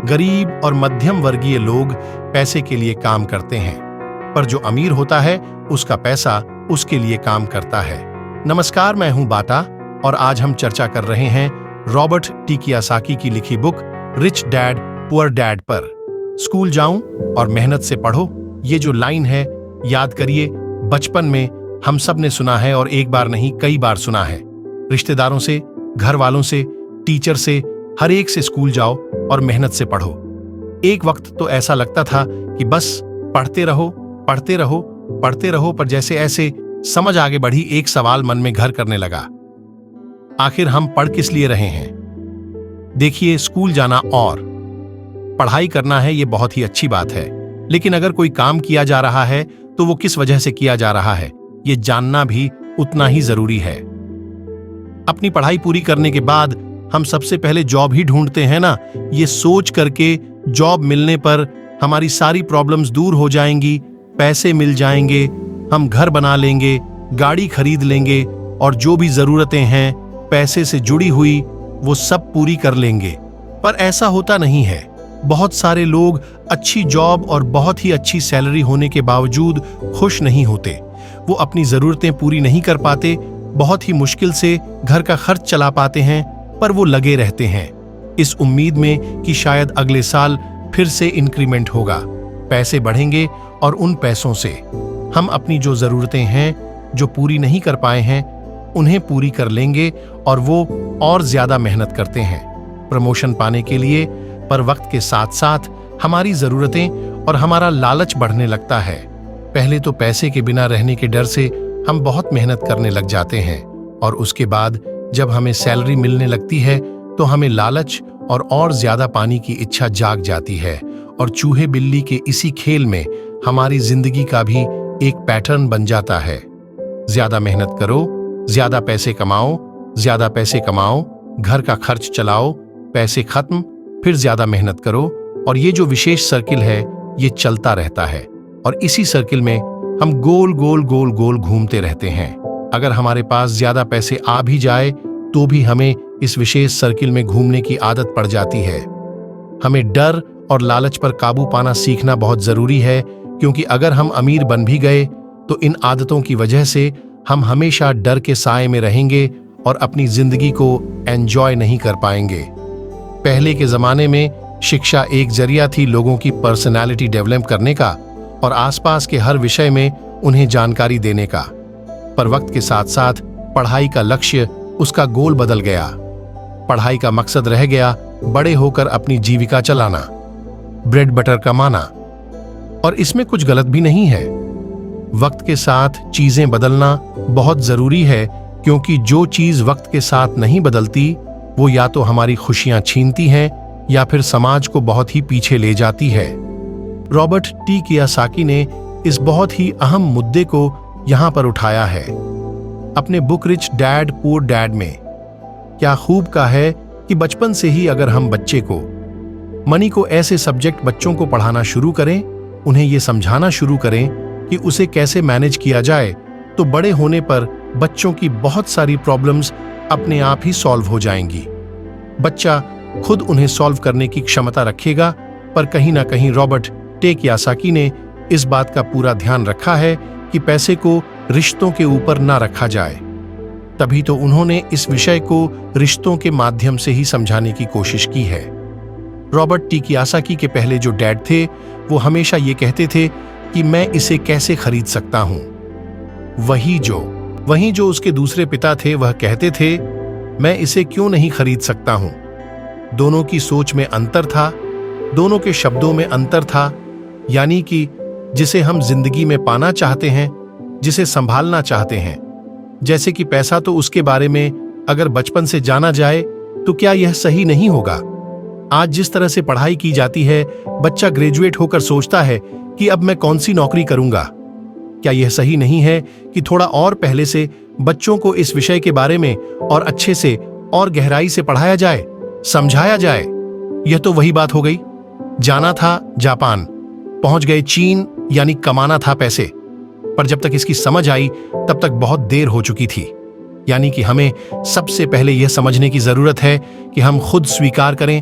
गरीब और मध्यम वर्गीय लोग पैसे के लिए काम करते हैं, पर जो अमीर होता है उसका पैसा उसके लिए काम करता है। नमस्कार, मैं हूं बाटा और आज हम चर्चा कर रहे हैं रॉबर्ट टी कियोसाकी की लिखी book rich dad poor dad पर। स्कूल जाऊं और मेहनत से पढ़ो, ये जो लाइन है याद करिए, बचपन में हम सब ने सुना है और एक बार नहीं कई बार सुना है। रिश्तेदारों से, घर वालों से, टीचर से, हर एक से स्कूल जाओ और मेहनत से पढ़ो। एक वक्त तो ऐसा लगता था कि बस पढ़ते रहो पढ़ते रहो पढ़ते रहो, पर जैसे ऐसे समझ आगे बढ़ी एक सवाल मन में घर करने लगा, आखिर हम पढ़ किस लिए रहे हैं? देखिए, स्कूल जाना और पढ़ाई करना है, ये बहुत ही अच्छी बात है, लेकिन अगर कोई काम किया जा रहा है तो वो किस वजह से किया जा रहा है, ये जानना भी उतना ही जरूरी है। अपनी पढ़ाई पूरी करने के बाद हम सबसे पहले जॉब ही ढूंढते हैं ना, ये सोच करके जॉब मिलने पर हमारी सारी प्रॉब्लम्स दूर हो जाएंगी, पैसे मिल जाएंगे, हम घर बना लेंगे, गाड़ी खरीद लेंगे और जो भी जरूरतें हैं पैसे से जुड़ी हुई वो सब पूरी कर लेंगे। पर ऐसा होता नहीं है। बहुत सारे लोग अच्छी जॉब और बहुत ही अच्छी सैलरी होने के बावजूद खुश नहीं होते। वो अपनी जरूरतें पूरी नहीं कर पाते, बहुत ही मुश्किल से घर का खर्च चला पाते हैं, पर वो लगे रहते हैं इस उम्मीद में कि शायद अगले साल फिर से इंक्रीमेंट होगा, पैसे बढ़ेंगे और उन पैसों से हम अपनी जो जरूरतें हैं जो पूरी नहीं कर पाए हैं उन्हें पूरी कर लेंगे और वो और ज्यादा मेहनत करते हैं प्रमोशन पाने के लिए। पर वक्त के साथ साथ हमारी जरूरतें और हमारा लालच बढ़ने लगता है। पहले तो पैसे के बिना रहने के डर से हम बहुत मेहनत करने लग जाते हैं और उसके बाद जब हमें सैलरी मिलने लगती है तो हमें लालच और ज्यादा पाने की इच्छा जाग जाती है और चूहे बिल्ली के इसी खेल में हमारी जिंदगी का भी एक पैटर्न बन जाता है। ज्यादा मेहनत करो, ज्यादा पैसे कमाओ, ज्यादा पैसे कमाओ, घर का खर्च चलाओ, पैसे खत्म, फिर ज्यादा मेहनत करो, और ये जो विशेष सर्किल है ये चलता रहता है और इसी सर्किल में हम गोल गोल गोल गोल घूमते रहते हैं। अगर हमारे पास ज्यादा पैसे आ भी जाए तो भी हमें इस विशेष सर्किल में घूमने की आदत पड़ जाती है। हमें डर और लालच पर काबू पाना सीखना बहुत जरूरी है, क्योंकि अगर हम अमीर बन भी गए तो इन आदतों की वजह से हम हमेशा डर के साए में रहेंगे और अपनी जिंदगी को एंजॉय नहीं कर पाएंगे। पहले के जमाने में शिक्षा एक जरिया थी लोगों की पर्सनालिटी डेवलप करने का और आसपास के हर विषय में उन्हें जानकारी देने का, पर वक्त के साथ साथ पढ़ाई का लक्ष्य, उसका गोल बदल गया। पढ़ाई का मकसद रह गया बड़े होकर अपनी जीविका चलाना, ब्रेड बटर कमाना, और इसमें कुछ गलत भी नहीं है। वक्त के साथ चीजें बदलना बहुत जरूरी है, क्योंकि जो चीज वक्त के साथ नहीं बदलती वो या तो हमारी खुशियां छीनती है या फिर समाज को बहुत ही पीछे ले जाती है। रॉबर्ट टी कियोसाकी ने इस बहुत ही अहम मुद्दे को यहां पर उठाया है अपने book rich dad poor dad में। क्या खूब का है कि बचपन से ही अगर हम बच्चे को मनी को ऐसे सब्जेक्ट बच्चों को पढ़ाना शुरू करें, उन्हें ये समझाना शुरू करें कि उसे कैसे मैनेज किया जाए, तो बड़े होने पर बच्चों की बहुत सारी प्रॉब्लम्स अपने आप ही सॉल्व हो जाएंगी। बच्चा खुद उन्हें सॉल्व करने की क्षमता रखेगा। पर कहीं ना कहीं रॉबर्ट टी कियोसाकी ने इस बात का पूरा ध्यान रखा है कि पैसे को रिश्तों के ऊपर ना रखा जाए। तभी तो उन्होंने इस विषय को रिश्तों के माध्यम से ही समझाने की कोशिश की है। रॉबर्ट टी कियोसाकी के पहले जो डैड थे वो हमेशा ये कहते थे कि मैं इसे कैसे खरीद सकता हूं। वहीं जो उसके दूसरे पिता थे वह कहते थे, मैं इसे क्यों नहीं खरीद सकता हूं। दोनों की सोच में अंतर था, दोनों के शब्दों में अंतर था, यानी कि जिसे हम जिंदगी में पाना चाहते हैं, जिसे संभालना चाहते हैं, जैसे कि पैसा, तो उसके बारे में अगर बचपन से जाना जाए तो क्या यह सही नहीं होगा। आज जिस तरह से पढ़ाई की जाती है, बच्चा ग्रेजुएट होकर सोचता है कि अब मैं कौन सी नौकरी करूंगा। क्या यह सही नहीं है कि थोड़ा और पहले से बच्चों को इस विषय के बारे में और अच्छे से और गहराई से पढ़ाया जाए, समझाया जाए? यह तो वही बात हो गई, जाना था जापान, पहुंच गए चीन, यानी कमाना था पैसे। पर जब तक इसकी समझ आई तब तक बहुत देर हो चुकी थी। यानी कि हमें सबसे पहले यह समझने की जरूरत है कि हम खुद स्वीकार करें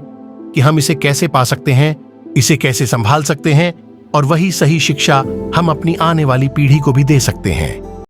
कि हम इसे कैसे पा सकते हैं, इसे कैसे संभाल सकते हैं, और वही सही शिक्षा हम अपनी आने वाली पीढ़ी को भी दे सकते हैं।